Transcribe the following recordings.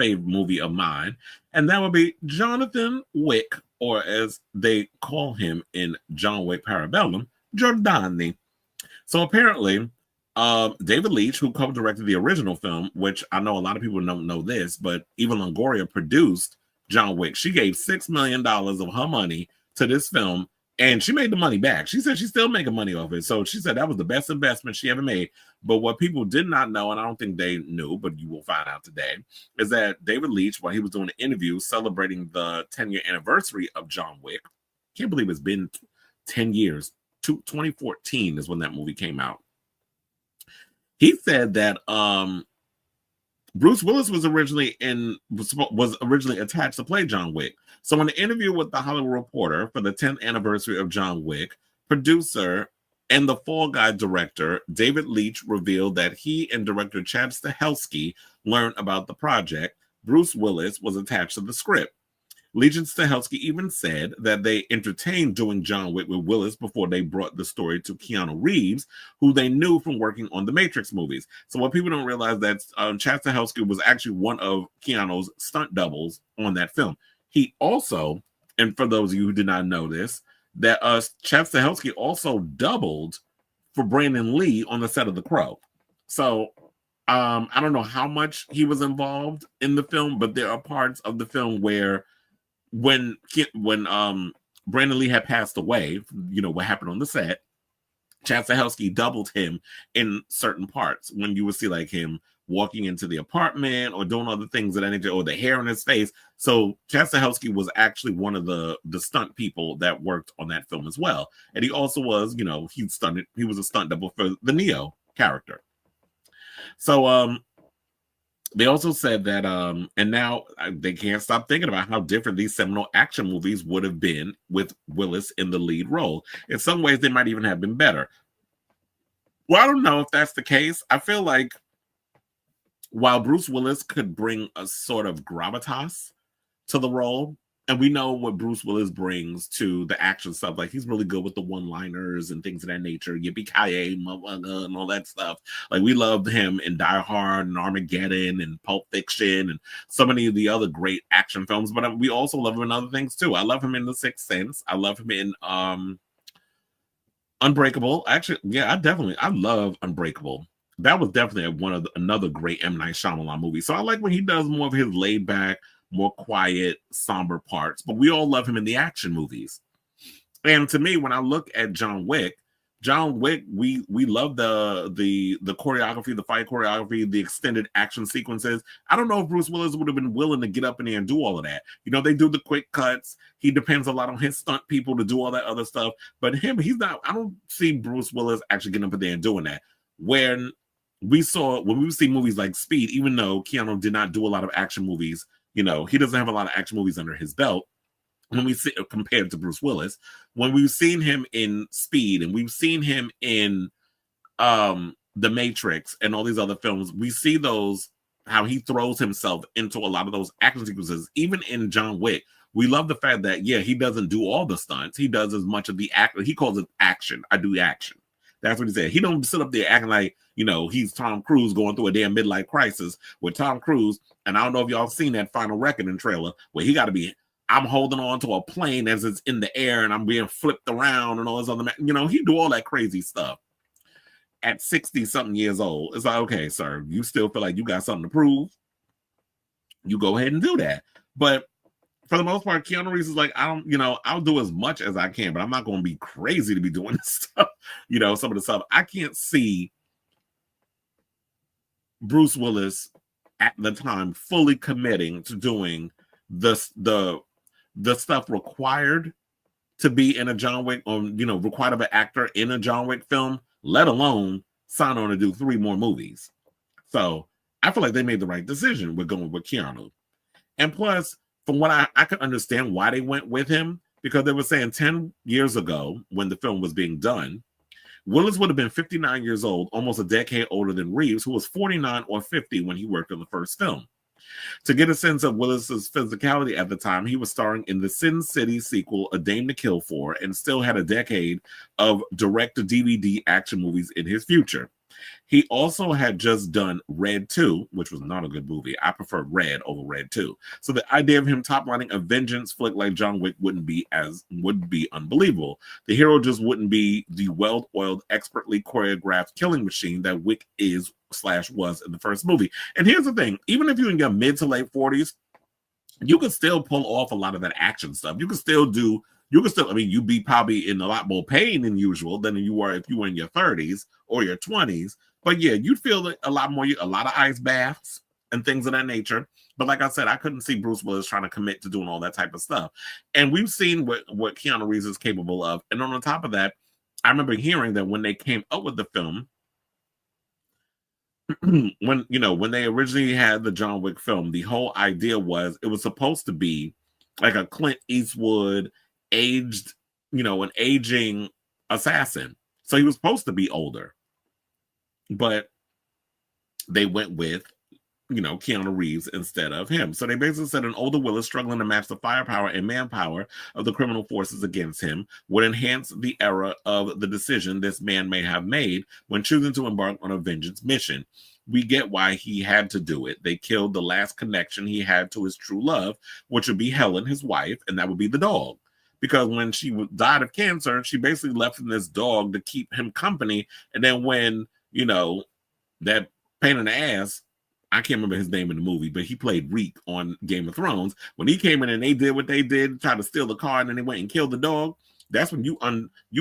favorite movie of mine, and that would be Jonathan Wick, or as they call him in John Wick Parabellum, Giordani. So apparently, David Leitch, who co-directed the original film, which I know a lot of people don't know this, but Eva Longoria produced John Wick. She gave $6 million of her money to this film, and she made the money back. She said she's still making money off it. So she said that was the best investment she ever made. But what people did not know, and I don't think they knew, but you will find out today, is that David Leitch, while he was doing an interview celebrating the 10-year anniversary of John Wick, can't believe it's been 10 years. 2014 is when that movie came out. He said that Bruce Willis was originally attached to play John Wick. So in an interview with the Hollywood Reporter for the 10th anniversary of John Wick, producer and the Fall Guy director David Leitch revealed that he and director Chad Stahelski learned about the project. Bruce Willis was attached to the script. Leitch and Stahelski even said that they entertained doing John Wick with Willis before they brought the story to Keanu Reeves, who they knew from working on the Matrix movies. So what people don't realize that Chad Stahelski was actually one of Keanu's stunt doubles on that film. He also, and for those of you who did not know this, that Chad Stahelski also doubled for Brandon Lee on the set of The Crow. So I don't know how much he was involved in the film, but there are parts of the film where when Brandon Lee had passed away, you know, what happened on the set, Chad Stahelski doubled him in certain parts when you would see like him walking into the apartment or doing other things of that nature, or the hair on his face. So Chad Stahelski was actually one of the stunt people that worked on that film as well. And he also was, you know, he was a stunt double for the Neo character. So they also said that, and now they can't stop thinking about how different these seminal action movies would have been with Willis in the lead role. In some ways, they might even have been better. Well, I don't know if that's the case. I feel like while Bruce Willis could bring a sort of gravitas to the role, and we know what Bruce Willis brings to the action stuff, like he's really good with the one-liners and things of that nature, yippee-ki-yay, and all that stuff. Like we loved him in Die Hard and Armageddon and Pulp Fiction and so many of the other great action films, but we also love him in other things too. I love him in The Sixth Sense. I love him in Unbreakable. Actually, yeah, I love Unbreakable. That was definitely another great M. Night Shyamalan movie. So I like when he does more of his laid back, more quiet, somber parts, but we all love him in the action movies. And to me, when I look at John Wick, we love the choreography, the fight choreography, the extended action sequences. I don't know if Bruce Willis would have been willing to get up in there and do all of that. You know, they do the quick cuts. He depends a lot on his stunt people to do all that other stuff. But he's not. I don't see Bruce Willis actually getting up in there and doing that. When we see movies like Speed, even though Keanu did not do a lot of action movies, you know, he doesn't have a lot of action movies under his belt. When we see compared to Bruce Willis, when we've seen him in Speed and we've seen him in The Matrix and all these other films, we see how he throws himself into a lot of those action sequences. Even in John Wick, we love the fact that, yeah, he doesn't do all the stunts. He does as much of the act. He calls it action. I do action. That's what he said. He don't sit up there acting like, you know, he's Tom Cruise going through a damn midlife crisis with Tom Cruise. And I don't know if y'all seen that Final Reckoning trailer where he got to be, I'm holding on to a plane as it's in the air and I'm being flipped around and all this other, you know, he do all that crazy stuff. At 60 something years old, it's like, okay, sir, you still feel like you got something to prove? You go ahead and do that. But for the most part, Keanu Reeves is like, I'll do as much as I can, but I'm not going to be crazy to be doing this stuff. You know, some of the stuff I can't see Bruce Willis at the time fully committing to doing the stuff required to be in a John Wick, or, you know, required of an actor in a John Wick film, let alone sign on to do 3 more movies. So I feel like they made the right decision with going with Keanu. And plus, from what I could understand why they went with him, because they were saying 10 years ago when the film was being done, Willis would have been 59 years old, almost a decade older than Reeves, who was 49 or 50 when he worked on the first film. To get a sense of Willis's physicality at the time, he was starring in the Sin City sequel, A Dame to Kill For, and still had a decade of direct-to-DVD action movies in his future. He also had just done Red 2, which was not a good movie. I prefer Red over Red 2. So the idea of him top-lining a vengeance flick like John Wick would be unbelievable. The hero just wouldn't be the well-oiled, expertly choreographed killing machine that Wick is/was in the first movie. And here's the thing, even if you're in your mid to late 40s, you can still pull off a lot of that action stuff. I mean, you'd be probably in a lot more pain than usual than you were if you were in your 30s or your 20s. But yeah, you'd feel a lot of ice baths and things of that nature. But like I said, I couldn't see Bruce Willis trying to commit to doing all that type of stuff. And we've seen what Keanu Reeves is capable of. And on top of that, I remember hearing that when they came up with the film, when they originally had the John Wick film, the whole idea was it was supposed to be like a Clint Eastwood aged, an aging assassin. So he was supposed to be older, but they went with, Keanu Reeves instead of him. So they basically said an older Willis struggling to match the firepower and manpower of the criminal forces against him would enhance the era of the decision this man may have made when choosing to embark on a vengeance mission. We get why he had to do it. They killed the last connection he had to his true love, which would be Helen, his wife, and that would be the dog. Because when she died of cancer, she basically left him this dog to keep him company. And then when, that pain in the ass, I can't remember his name in the movie, but he played Reek on Game of Thrones. When he came in and they did what they did, tried to steal the car, and then they went and killed the dog, that's when you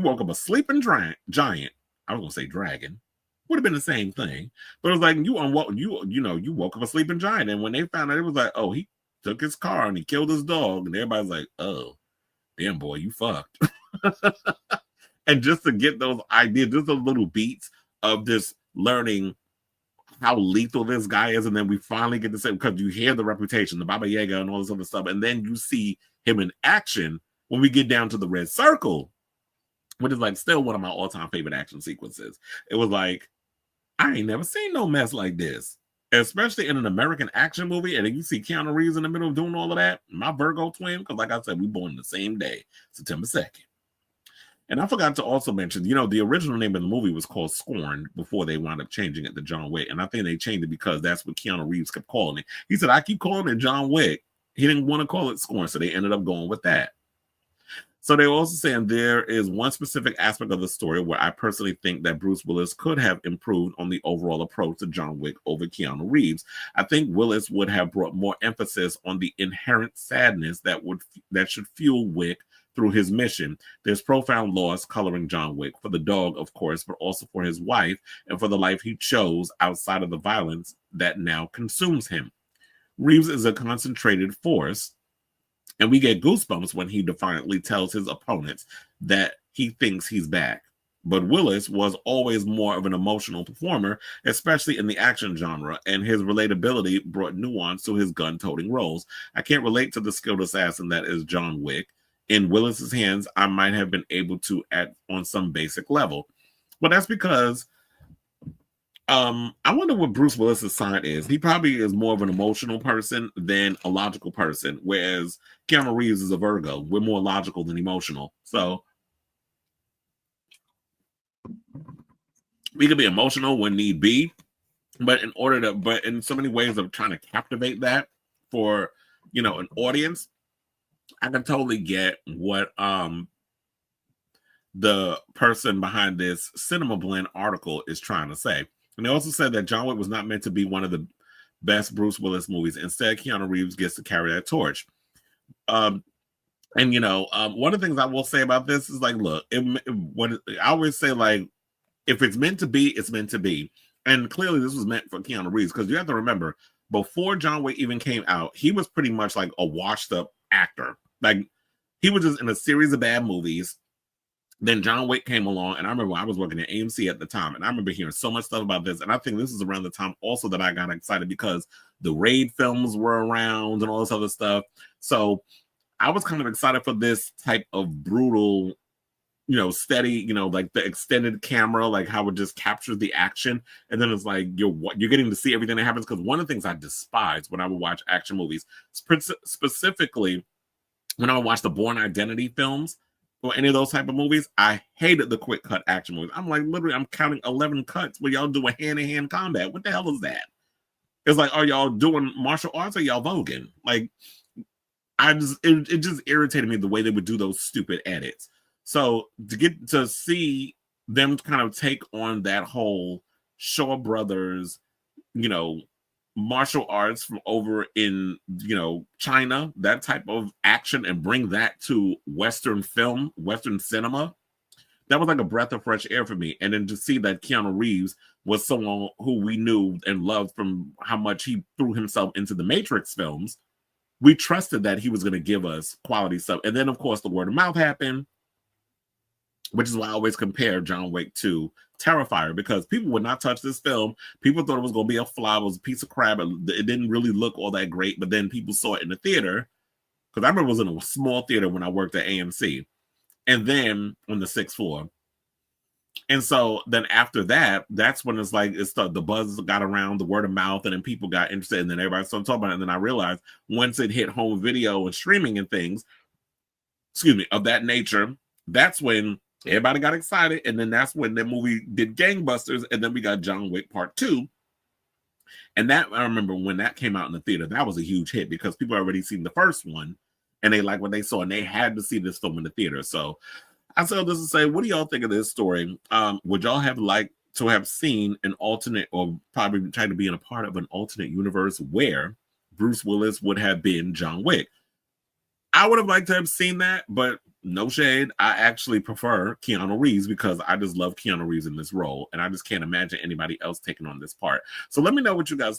woke up a sleeping giant. I was going to say dragon. Would have been the same thing. But it was like you woke up a sleeping giant. And when they found out, it was like, oh, he took his car and he killed his dog. And everybody's like, oh, damn, boy, you fucked. And just to get those ideas, just those little beats of just learning how lethal this guy is, and then we finally get to say, because you hear the reputation, the Baba Yaga and all this other stuff, and then you see him in action when we get down to the Red Circle, which is like still one of my all-time favorite action sequences. It was like, I ain't never seen no mess like this, especially in an American action movie, and then you see Keanu Reeves in the middle of doing all of that. My Virgo twin, because like I said, we born the same day, September 2nd. And I forgot to also mention, the original name of the movie was called Scorn before they wound up changing it to John Wick. And I think they changed it because that's what Keanu Reeves kept calling it. He said, I keep calling it John Wick. He didn't want to call it Scorn, so they ended up going with that. So they're also saying there is one specific aspect of the story where I personally think that Bruce Willis could have improved on the overall approach to John Wick over Keanu Reeves. I think Willis would have brought more emphasis on the inherent sadness that should fuel Wick through his mission. There's profound loss coloring John Wick, for the dog, of course, but also for his wife and for the life he chose outside of the violence that now consumes him. Reeves is a concentrated force, and we get goosebumps when he defiantly tells his opponents that he thinks he's back. But Willis was always more of an emotional performer, especially in the action genre, and his relatability brought nuance to his gun-toting roles. I can't relate to the skilled assassin that is John Wick. In Willis's hands, I might have been able to act on some basic level. But that's because I wonder what Bruce Willis's sign is. He probably is more of an emotional person than a logical person, whereas Keanu Reeves is a Virgo. We're more logical than emotional. So we can be emotional when need be, but in so many ways of trying to captivate that for, an audience, I can totally get what the person behind this Cinema Blend article is trying to say. And they also said that John Wick was not meant to be one of the best Bruce Willis movies. Instead, Keanu Reeves gets to carry that torch. One of the things I will say about this is like, look, I always say, like, if it's meant to be, it's meant to be. And clearly this was meant for Keanu Reeves, because you have to remember, before John Wick even came out, he was pretty much like a washed up actor. Like, he was just in a series of bad movies. Then John Wick came along, and I remember I was working at AMC at the time, and I remember hearing so much stuff about this. And I think this is around the time also that I got excited because the Raid films were around and all this other stuff. So I was kind of excited for this type of brutal, steady, like the extended camera, like how it just captures the action. And then it's like you're getting to see everything that happens. Because one of the things I despise when I would watch action movies, specifically when I would watch the Bourne Identity films, or any of those type of movies. I hated the quick cut action movies. I'm like, literally, I'm counting 11 cuts where y'all doing hand-to-hand combat. What the hell is that? It's like, are y'all doing martial arts or y'all voguing? Like, it just irritated me the way they would do those stupid edits. So to get to see them kind of take on that whole Shaw Brothers, martial arts from over in, China, that type of action, and bring that to Western film, Western cinema, that was like a breath of fresh air for me. And then to see that Keanu Reeves was someone who we knew and loved from how much he threw himself into the Matrix films, we trusted that he was going to give us quality stuff. And then, of course, the word of mouth happened, which is why I always compare John Wick to Terrifier, because people would not touch this film. People thought it was going to be a flop. It was a piece of crap. It didn't really look all that great. But then people saw it in the theater, because I remember it was in a small theater when I worked at AMC, and then on the 6th floor. And so then after that, that's when the buzz got around, the word of mouth, and then people got interested, and then everybody started talking about it. And then I realized once it hit home video and streaming and things, of that nature, that's when everybody got excited. And then that's when the movie did gangbusters, and then we got John Wick Part 2. And that, I remember when that came out in the theater, that was a huge hit because people already seen the first one, and they liked what they saw, and they had to see this film in the theater. So I said this to say, what do y'all think of this story? Would y'all have liked to have seen an alternate, or probably try to be in a part of an alternate universe where Bruce Willis would have been John Wick? I would have liked to have seen that, but no shade. I actually prefer Keanu Reeves because I just love Keanu Reeves in this role, and I just can't imagine anybody else taking on this part. So let me know what you guys